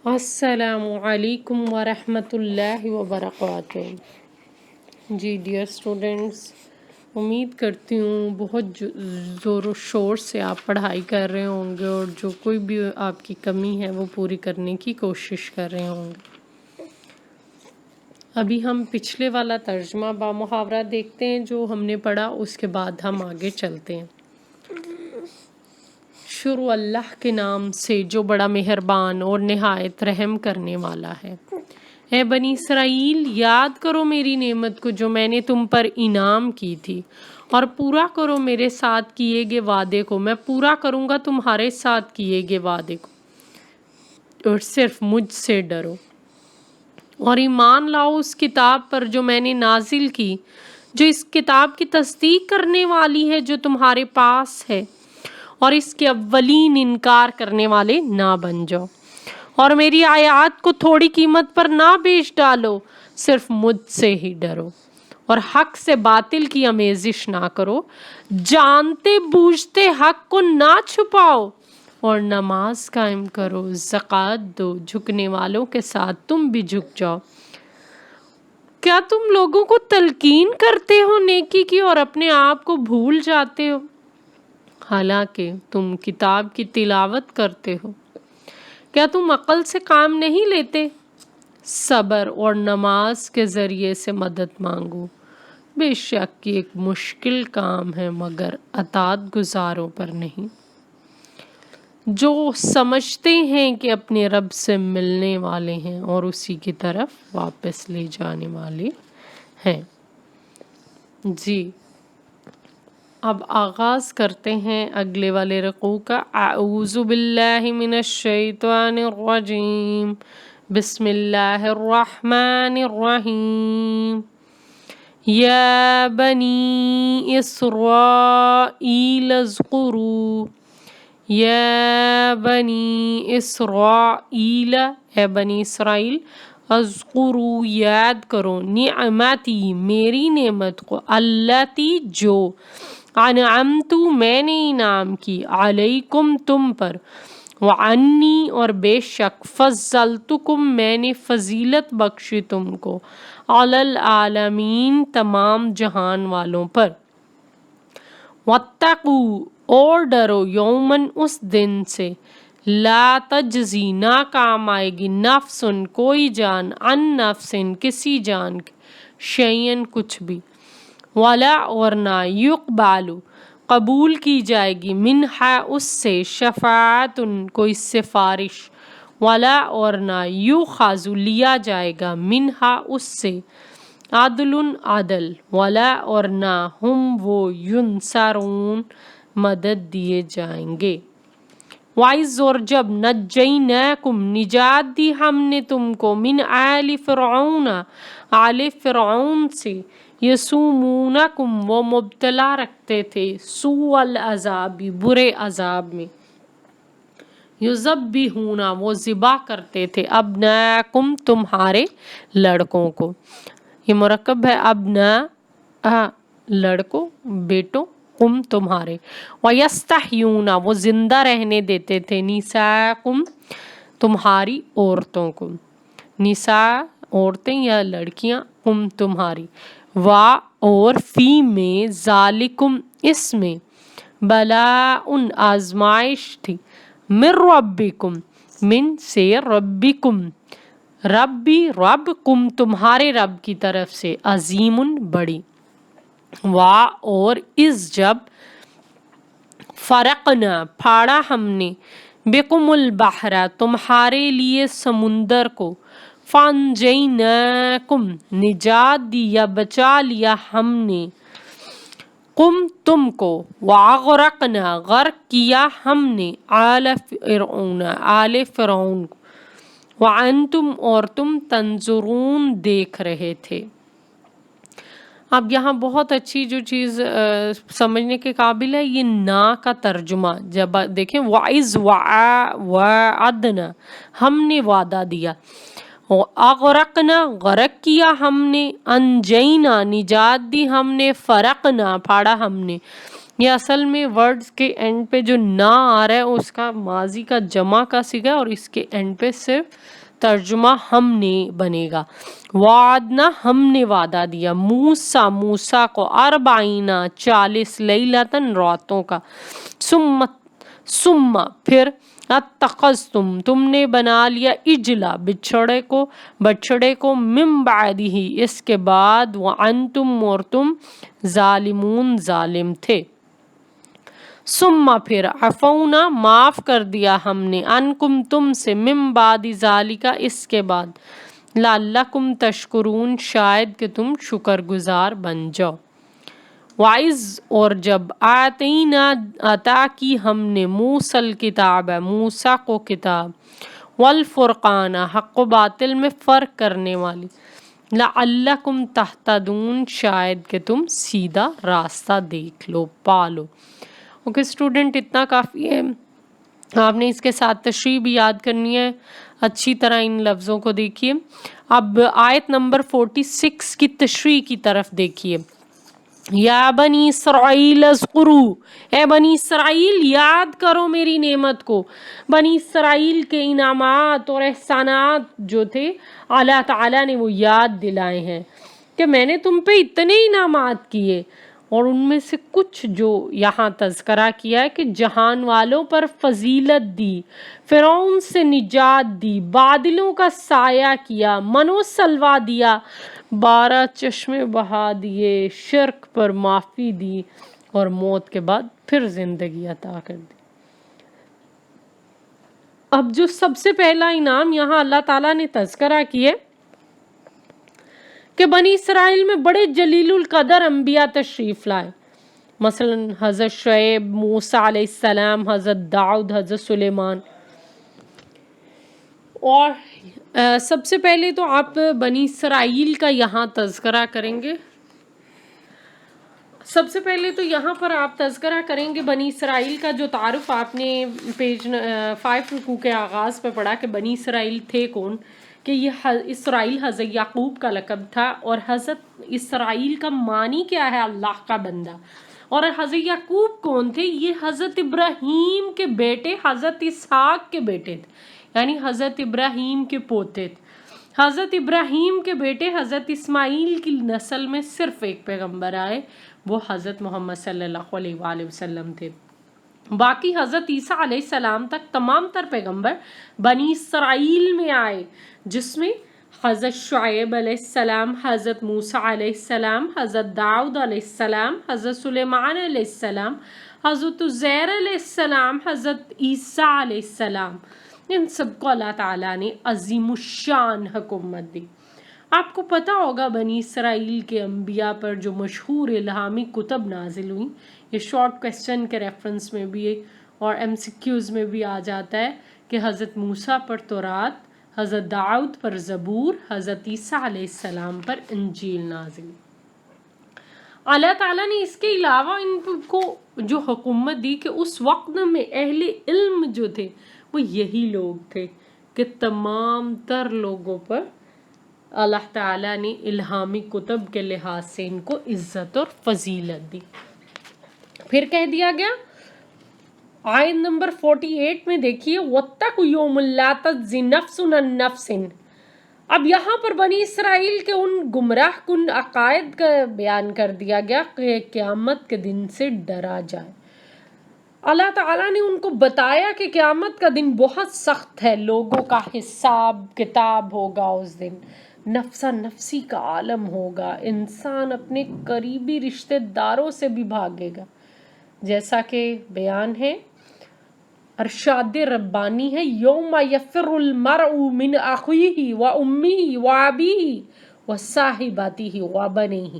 السلام علیکم ورحمۃ اللہ وبرکاتہ۔ جی ڈیئر اسٹوڈنٹس، امید کرتی ہوں بہت زور و شور سے آپ پڑھائی کر رہے ہوں گے اور جو کوئی بھی آپ کی کمی ہے وہ پوری کرنے کی کوشش کر رہے ہوں گے۔ ابھی ہم پچھلے والا ترجمہ با محاورہ دیکھتے ہیں جو ہم نے پڑھا، اس کے بعد ہم آگے چلتے ہیں۔ شروع اللہ کے نام سے جو بڑا مہربان اور نہایت رحم کرنے والا ہے۔ اے بنی اسرائیل، یاد کرو میری نعمت کو جو میں نے تم پر انعام کی تھی، اور پورا کرو میرے ساتھ کیے گئے وعدے کو۔ میں پورا کروں گا تمہارے ساتھ کیے گئے وعدے کو، اور صرف مجھ سے ڈرو، اور ایمان لاؤ اس کتاب پر جو میں نے نازل کی، جو اس کتاب کی تصدیق کرنے والی ہے جو تمہارے پاس ہے، اور اس کے اولین انکار کرنے والے نہ بن جاؤ، اور میری آیات کو تھوڑی قیمت پر نہ بیچ ڈالو، صرف مجھ سے ہی ڈرو، اور حق سے باطل کی آمیزش نہ کرو، جانتے بوجھتے حق کو نہ چھپاؤ، اور نماز قائم کرو، زکوٰۃ دو، جھکنے والوں کے ساتھ تم بھی جھک جاؤ۔ کیا تم لوگوں کو تلقین کرتے ہو نیکی کی اور اپنے آپ کو بھول جاتے ہو، حالانکہ تم کتاب کی تلاوت کرتے ہو؟ کیا تم عقل سے کام نہیں لیتے؟ صبر اور نماز کے ذریعے سے مدد مانگو، بے شک یہ ایک مشکل کام ہے مگر اطاعت گزاروں پر نہیں، جو سمجھتے ہیں کہ اپنے رب سے ملنے والے ہیں اور اسی کی طرف واپس لے جانے والے ہیں۔ جی اب آغاز کرتے ہیں اگلے والے رکوع کا۔ اعوذ باللہ من الشیطان الرجیم، بسم اللہ الرحمن الرحیم۔ یا بنی اسرائیل اذکروا، یا بنی اسرائیل، اے بنی اسرائیل، اذکروا یاد کرو، نعمتی میری نعمت کو، التی جو، انعمت میں نے انعام کی، علیکم تم پر، وعنی اور بے شک، فضلتکم میں نے فضیلت بخشی تم کو، علی العالمین تمام جہان والوں پر۔ واتقوا اور ڈرو، یومن اس دن سے، لا تجزی نہ کام آئے گی، نفس کوئی جان، عن نفس کسی جان کے، شیئن کچھ بھی، ولا اور نہ، یقبل قبول کی جائے گی، منہا اس سے، شفاعت کوئی سفارش، ولا اور نہ، یؤخذ لیا جائے گا، منہا اس سے، عدل عدل، ولا اور نہ، ہم وہ، ینصرون مدد دیے جائیں گے۔ وَإِذْ اور جب، نَجَّيْنَاكُمْ نجات دی ہم نے تم کو، من آل فرعون آل فرعون سے، یسومونکم وہ مبتلا رکھتے تھے، سوء العذاب برے عذاب میں، یذبحون وہ ذبح کرتے تھے، ابناءکم تمہارے لڑکوں کو، یہ مرکب ہے، ابناء لڑکوں بیٹوں، کم تمہارے، وَيَسْتَحْيُونَ وہ زندہ رہنے دیتے تھے، نساءکم تمہاری عورتوں کو، نساء عورتیں یا لڑکیاں، کم تمہاری، وا اور فی میں، ذالکم اس میں، بلاء آزمائش تھی، من ربکم من سے، ربکم ربی رب، کم تمہارے رب کی طرف سے، عظیم بڑی، وا اور اس جب، فرقنا پھاڑا ہم نے، بکم البحر تمہارے لیے سمندر کو، فانجیناکم نجات دی یا بچا لیا ہم نے، کم تم کو، واغرقنا غرق کیا ہم نے، آل فرعون کو، وانتم اور تم، تنظرون دیکھ رہے تھے۔ اب یہاں بہت اچھی جو چیز سمجھنے کے قابل ہے، یہ نا کا ترجمہ جب دیکھیں، وَإِذْ وَعَدْنَا ہم نے وعدہ دیا، اغرقنا غرق کیا ہم نے، انجینا نجات دی ہم نے، فرقنا پھاڑا ہم نے، یہ اصل میں ورڈز کے اینڈ پہ جو نا آ رہا ہے اس کا ماضی کا جمع کا صیغہ اور اس کے اینڈ پہ صرف ترجمہ ہم نے بنے گا. وعدنا ہم نے وعدہ دیا، موسیٰ کو 40 لیلتن راتوں کا، ثم پھر اتخذتم تم نے بنا لیا اجلا بچڑے کو من بعدہ اس کے بعد، وانتم اور تم ظالمون ظالم تھے. ثم پھر عفونا معاف کر دیا ہم نے، عنکم تم سے، من بعد ذالک اس کے بعد، لعلکم تشکرون شاید کہ تم شکر گزار بن جاؤ. وَإِذْ اور جب آتینا عطا کی ہم نے موسیٰ الکتاب موسیٰ کو کتاب، والفرقان حق و باطل میں فرق کرنے والی، لعلکم تہتدون شاید کہ تم سیدھا راستہ دیکھ لو پا لو. اوکے اسٹوڈنٹ، اتنا کافی ہے. آپ نے اس کے ساتھ تشریح بھی یاد کرنی ہے. اچھی طرح ان لفظوں کو دیکھیے. اب آیت نمبر 46 کی تشریح کی طرف دیکھیے. یا بنی اسرائیل اذکروا، اے بنی اسرائیل یاد کرو میری نعمت کو. بنی اسرائیل کے انعامات اور احسانات جو تھے اللہ تعالیٰ نے وہ یاد دلائے ہیں کہ میں نے تم پہ اتنے انعامات کیے، اور ان میں سے کچھ جو یہاں تذکرہ کیا ہے کہ جہان والوں پر فضیلت دی، فرعون سے نجات دی، بادلوں کا سایہ کیا، من و سلوہ دیا، 12 چشمے بہا دیے، شرک پر معافی دی، اور موت کے بعد پھر زندگی عطا کر دی. اب جو سب سے پہلا انعام یہاں اللہ تعالیٰ نے تذکرہ کیے کہ بنی اسرائیل میں بڑے جلیل القدر انبیاء تشریف لائے، مثلا حضرت شعیب، موسیٰ علیہ السلام، حضرت داؤد، حضرت سلیمان. اور سب سے پہلے تو آپ بنی اسرائیل کا یہاں تذکرہ کریں گے. سب سے پہلے تو یہاں پر آپ تذکرہ کریں گے بنی اسرائیل کا جو تعارف آپ نے پیج 5 رکوع کے آغاز پہ پڑھا کہ بنی اسرائیل تھے کون، کہ یہ اسرائیل حضرت یعقوب کا لقب تھا، اور حضرت اسرائیل کا معنی کیا ہے؟ اللہ کا بندہ. اور حضرت یعقوب کون تھے؟ یہ حضرت ابراہیم کے بیٹے حضرت اسحاق کے بیٹے تھے، یعنی حضرت ابراہیم کے پوتے تھے. حضرت ابراہیم کے بیٹے حضرت اسماعیل کی نسل میں صرف ایک پیغمبر آئے، وہ حضرت محمد صلی اللہ علیہ وآلہ وسلم تھے. باقی حضرت عیسیٰ علیہ السلام تک تمام تر پیغمبر بنی اسرائیل میں آئے، جس میں حضرت شعیب علیہ السلام، حضرت موسیٰ علیہ السلام، حضرت داؤد علیہ السلام، حضرت سلیمان علیہ السلام، حضرت عزیر علیہ السلام، حضرت عیسیٰ علیہ السلام. ان سب کو اللہ تعالیٰ نے عظیم الشان حکومت دی. آپ کو پتہ ہوگا بنی اسرائیل کے انبیاء پر جو مشہور الہامی کتب نازل ہوئیں، یہ شارٹ کویسچن کے ریفرنس میں بھی اور ایم سی کیوز میں بھی آ جاتا ہے کہ حضرت موسیٰ پر تورات، حضرت داؤد پر زبور، حضرت عیسیٰ علیہ السلام پر انجیل نازل. اللہ تعالیٰ نے اس کے علاوہ ان کو جو حکومت دی کہ اس وقت میں اہل علم جو تھے وہ یہی لوگ تھے کہ تمام تر لوگوں پر اللہ تعالیٰ نے الہامی کتب کے لحاظ سے ان کو عزت اور فضیلت دی. پھر کہہ دیا گیا آیت نمبر 48 میں دیکھیے، وَاتَّقُوا يَوْمًا لَا تَجْزِي نَفْسٌ عَن نَفْسٍ. اب یہاں پر بنی اسرائیل کے ان گمراہ کن عقائد کا بیان کر دیا گیا کہ قیامت کے دن سے ڈرا جائے. اللہ تعالیٰ نے ان کو بتایا کہ قیامت کا دن بہت سخت ہے، لوگوں کا حساب کتاب ہوگا اس دن، نفسا نفسی کا عالم ہوگا، انسان اپنے قریبی رشتہ داروں سے بھی بھاگے گا، جیسا کہ بیان ہے ارشاد ربانی ہے، یوم یفر المرء من اخیہ و امیہ و ابیہ و صاحبتہ و بنیہ.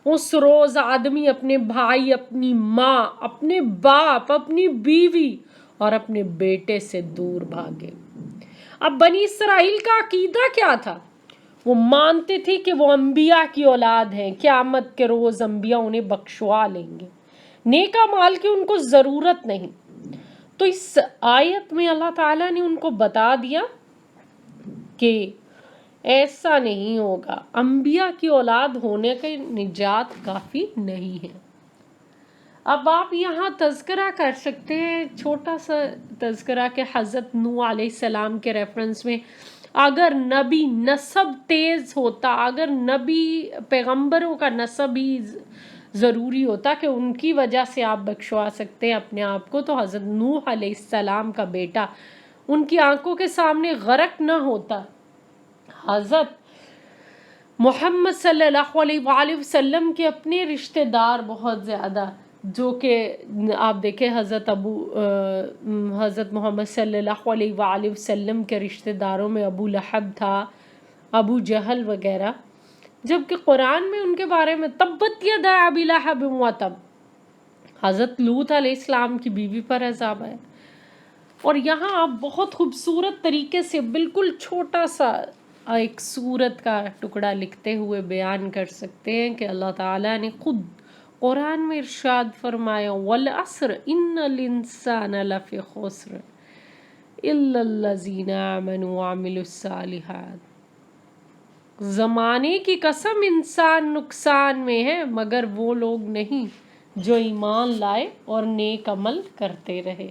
اس روز آدمی اپنے بھائی، اپنی ماں، اپنے باپ، اپنی بیوی اور اپنے بیٹے سے دور بھاگے. اب بنی اسرائیل کا عقیدہ کیا تھا؟ وہ مانتے تھے کہ وہ انبیاء کی اولاد ہیں، قیامت کے روز انبیاء انہیں بخشوا لیں گے، نیک اعمال کی ان کو ضرورت نہیں. تو اس آیت میں اللہ تعالیٰ نے ان کو بتا دیا کہ ایسا نہیں ہوگا، انبیاء کی اولاد ہونے کا نجات کافی نہیں ہے. اب آپ یہاں تذکرہ کر سکتے ہیں چھوٹا سا تذکرہ کہ حضرت نوح علیہ السلام کے ریفرنس میں اگر نبی نسب تیز ہوتا، اگر نبی پیغمبروں کا نسب ہی ضروری ہوتا کہ ان کی وجہ سے آپ بخشوا سکتے ہیں اپنے آپ کو، تو حضرت نوح علیہ السلام کا بیٹا ان کی آنکھوں کے سامنے غرق نہ ہوتا۔ حضرت محمد صلی اللہ علیہ وآلہ وسلم کے اپنے رشتہ دار بہت زیادہ، جو کہ آپ دیکھیں حضرت محمد صلی اللہ علیہ وآلہ وسلم کے رشتہ داروں میں ابو لہب تھا، ابو جہل وغیرہ، جبکہ قرآن میں ان کے بارے میں تبت یدا ابی لہب وتب، حضرت لوط علیہ السلام کی بیوی پر عذاب ہے۔ اور یہاں آپ بہت خوبصورت طریقے سے بالکل چھوٹا سا ایک سورت کا ٹکڑا لکھتے ہوئے بیان کر سکتے ہیں کہ اللہ تعالیٰ نے خود قرآن میں ارشاد فرمایا والعصر ان الانسان لفی خسر الا الذین آمنوا وعملوا الصالحات، زمانے کی قسم انسان نقصان میں ہے مگر وہ لوگ نہیں جو ایمان لائے اور نیک عمل کرتے رہے۔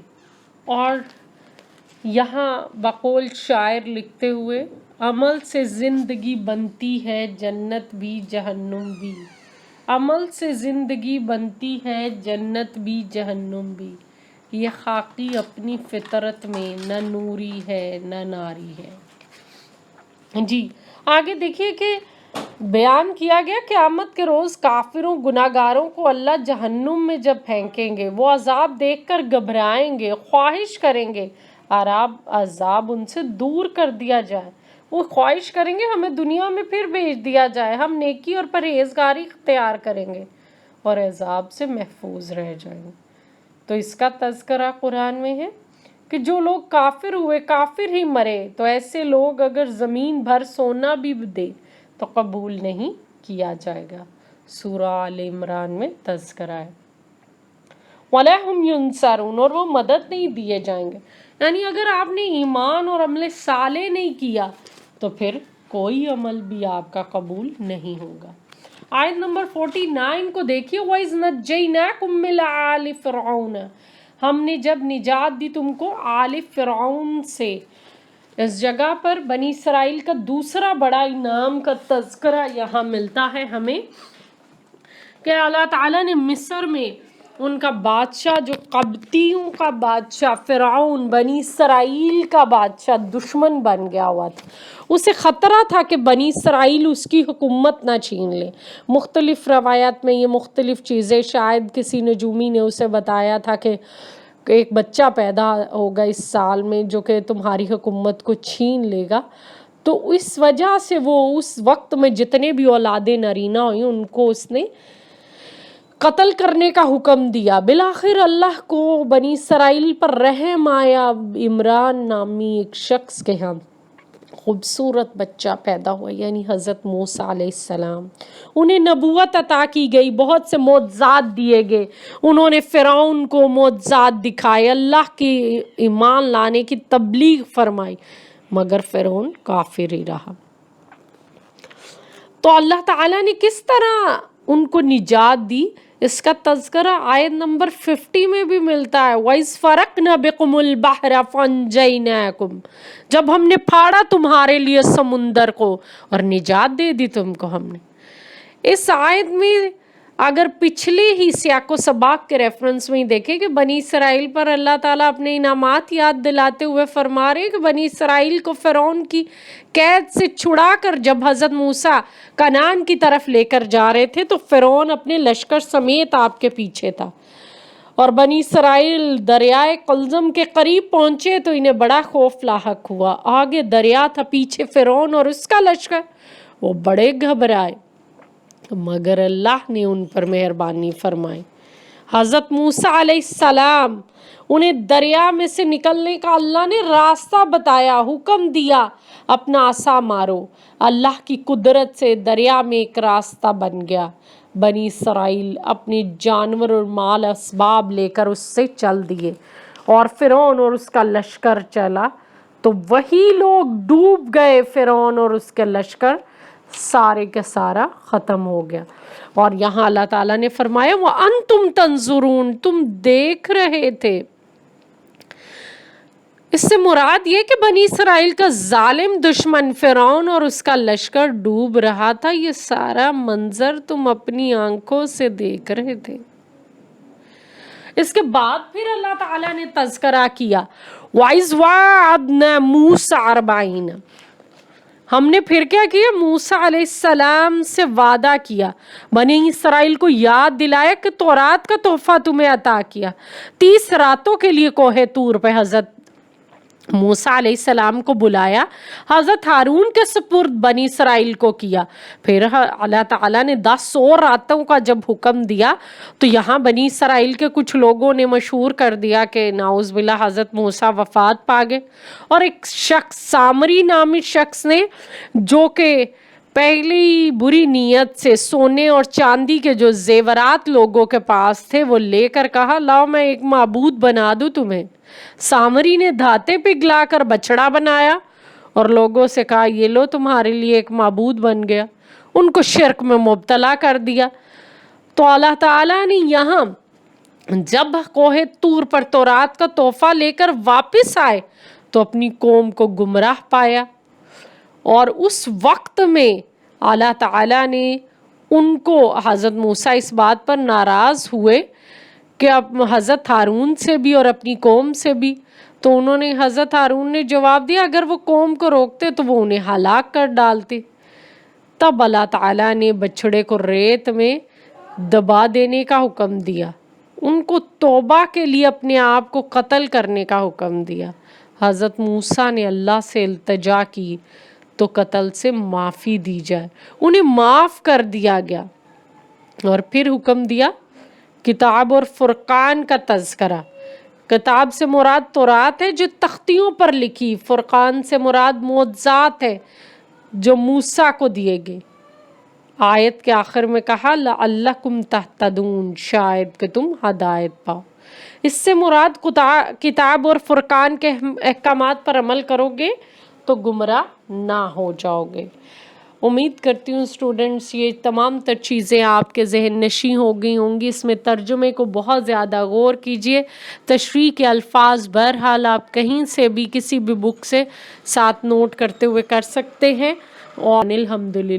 اور یہاں بقول شاعر لکھتے ہوئے عمل سے زندگی بنتی ہے جنت بھی جہنم بھی، عمل سے زندگی بنتی ہے جنت بھی جہنم بھی، یہ خاکی اپنی فطرت میں نہ نوری ہے نہ ناری ہے۔ جی آگے دیکھیے کہ بیان کیا گیا قیامت کے روز کافروں گناہگاروں کو اللہ جہنم میں جب پھینکیں گے، وہ عذاب دیکھ کر گھبرائیں گے، خواہش کریں گے عذاب ان سے دور کر دیا جائے، وہ خواہش کریں گے ہمیں دنیا میں پھر بھیج دیا جائے، ہم نیکی اور پرہیزگاری اختیار کریں گے اور عذاب سے محفوظ رہ جائیں گے۔ تو اس کا تذکرہ قرآن میں ہے کہ جو لوگ کافر ہوئے کافر ہی مرے تو ایسے لوگ اگر زمین بھر سونا بھی دے تو قبول نہیں کیا جائے گا۔ سورہ آل عمران میں تذکرہ ہے۔ وَلَا هُمْ يُنصَرُونَ، اور وہ مدد نہیں دیے جائیں گے۔ یعنی اگر آپ نے ایمان اور عمل صالح نہیں کیا تو پھر کوئی عمل بھی آپ کا قبول نہیں ہوگا۔ آیت نمبر 49 کو دیکھیے وَإِذْ نَجَّيْنَاكُمْ مِنْ آلِ فِرْعَوْنَ، ہم نے جب نجات دی تم کو آل فرعون سے۔ اس جگہ پر بنی اسرائیل کا دوسرا بڑا انعام کا تذکرہ یہاں ملتا ہے ہمیں کہ اللہ تعالیٰ نے مصر میں ان کا بادشاہ جو قبطیوں کا بادشاہ فرعون بنی اسرائیل کا بادشاہ دشمن بن گیا ہوا تھا، اسے خطرہ تھا کہ بنی اسرائیل اس کی حکومت نہ چھین لے۔ مختلف روایات میں یہ مختلف چیزیں، شاید کسی نجومی نے اسے بتایا تھا کہ ایک بچہ پیدا ہوگا اس سال میں جو کہ تمہاری حکومت کو چھین لے گا، تو اس وجہ سے وہ اس وقت میں جتنے بھی اولادیں نرینہ ہوئیں ان کو اس نے قتل کرنے کا حکم دیا۔ بالآخر اللہ کو بنی اسرائیل پر رحم آیا، عمران نامی ایک شخص کے ہاں خوبصورت بچہ پیدا ہوا، یعنی حضرت موسیٰ علیہ السلام۔ انہیں نبوت عطا کی گئی، بہت سے معجزات دیے گئے، انہوں نے فرعون کو معجزات دکھائے، اللہ کی ایمان لانے کی تبلیغ فرمائی، مگر فرعون کافر ہی رہا۔ تو اللہ تعالیٰ نے کس طرح ان کو نجات دی، اس کا تذکرہ آیت نمبر 50 میں بھی ملتا ہے۔ وَإِذْ فَرَقْنَا بِكُمُ الْبَحْرَ فَأَنْجَيْنَاكُمْ، جب ہم نے پھاڑا تمہارے لیے سمندر کو اور نجات دے دی تم کو ہم نے۔ اس آیت میں اگر پچھلے ہی سیاق و سباق کے ریفرنس میں ہی دیکھیں کہ بنی اسرائیل پر اللہ تعالیٰ اپنے انعامات یاد دلاتے ہوئے فرما رہے ہیں کہ بنی اسرائیل کو فرعون کی قید سے چھڑا کر جب حضرت موسیٰ کنعان کی طرف لے کر جا رہے تھے تو فرعون اپنے لشکر سمیت آپ کے پیچھے تھا، اور بنی اسرائیل دریائے قلزم کے قریب پہنچے تو انہیں بڑا خوف لاحق ہوا۔ آگے دریا تھا، پیچھے فرعون اور اس کا لشکر، وہ بڑے گھبرائے، مگر اللہ نے ان پر مہربانی فرمائی۔ حضرت موسیٰ علیہ السلام انہیں دریا میں سے نکلنے کا اللہ نے راستہ بتایا، حکم دیا اپنا عصا مارو، اللہ کی قدرت سے دریا میں ایک راستہ بن گیا۔ بنی اسرائیل اپنے جانور اور مال اسباب لے کر اس سے چل دیے، اور فرعون اور اس کا لشکر چلا تو وہی لوگ ڈوب گئے، فرعون اور اس کے لشکر، سارے کا سارا ختم ہو گیا. اور یہاں اللہ تعالیٰ نے فرمایا وَأَنْتُمْ تَنْظُرُونَ، تم دیکھ رہے تھے. اس سے مراد یہ کہ بنی اسرائیل کا ظالم دشمن فرعون اور اس کا لشکر ڈوب رہا تھا، یہ سارا منظر تم اپنی آنکھوں سے دیکھ رہے تھے. اس کے بعد پھر اللہ تعالیٰ نے تذکرہ کیا وَإِذْ وَعَدْنَا مُوسَىٰ 40، ہم نے پھر کیا کیا؟ موسیٰ علیہ السلام سے وعدہ کیا، بنی اسرائیل کو یاد دلایا کہ تورات کا تحفہ تمہیں عطا کیا. 30 راتوں کے لیے کوہ طور پہ حضرت موسیٰ علیہ السلام کو بلایا، حضرت ہارون کے سپرد بنی اسرائیل کو کیا. پھر اللہ تعالیٰ نے 10 اور راتوں کا جب حکم دیا تو یہاں بنی اسرائیل کے کچھ لوگوں نے مشہور کر دیا کہ نعوذ باللہ حضرت موسیٰ وفات پا گئے. اور ایک شخص سامری نامی شخص نے، جو کہ پہلی بری نیت سے سونے اور چاندی کے جو زیورات لوگوں کے پاس تھے وہ لے کر کہا لاؤ میں ایک معبود بنا دوں تمہیں. سامری نے دھاتے پگھلا کر بچڑا بنایا اور لوگوں سے کہا یہ لو تمہارے لیے ایک معبود بن گیا. ان کو شرک میں مبتلا کر دیا. تو اللہ تعالیٰ نے یہاں جب کوہ طور پر تورات کا تحفہ لے کر واپس آئے تو اپنی قوم کو گمراہ پایا. اور اس وقت میں اللہ تعالیٰ نے ان کو، حضرت موسیٰ اس بات پر ناراض ہوئے کہ اب حضرت ہارون سے بھی اور اپنی قوم سے بھی، تو انہوں نے، حضرت ہارون نے جواب دیا اگر وہ قوم کو روکتے تو وہ انہیں ہلاک کر ڈالتے. تب اللہ تعالیٰ نے بچڑے کو ریت میں دبا دینے کا حکم دیا، ان کو توبہ کے لیے اپنے آپ کو قتل کرنے کا حکم دیا. حضرت موسیٰ نے اللہ سے التجا کی تو قتل سے معافی دی جائے، انہیں معاف کر دیا گیا. اور پھر حکم دیا کتاب اور فرقان کا تذکرہ. کتاب سے مراد تورات ہے جو تختیوں پر لکھی، فرقان سے مراد معجزات ہے جو موسیٰ کو دیے گئے. آیت کے آخر میں کہا لعلکم تہتدون، شاید کہ تم ہدایت پاؤ. اس سے مراد کتاب اور فرقان کے احکامات پر عمل کرو گے تو گمراہ نہ ہو جاؤ گے. امید کرتی ہوں اسٹوڈنٹس یہ تمام تر چیزیں آپ کے ذہن نشیں ہو گئی ہوں گی. اس میں ترجمے کو بہت زیادہ غور کیجئے. تشریح کے الفاظ بہرحال آپ کہیں سے بھی کسی بھی بک سے ساتھ نوٹ کرتے ہوئے کر سکتے ہیں. اور الحمدللہ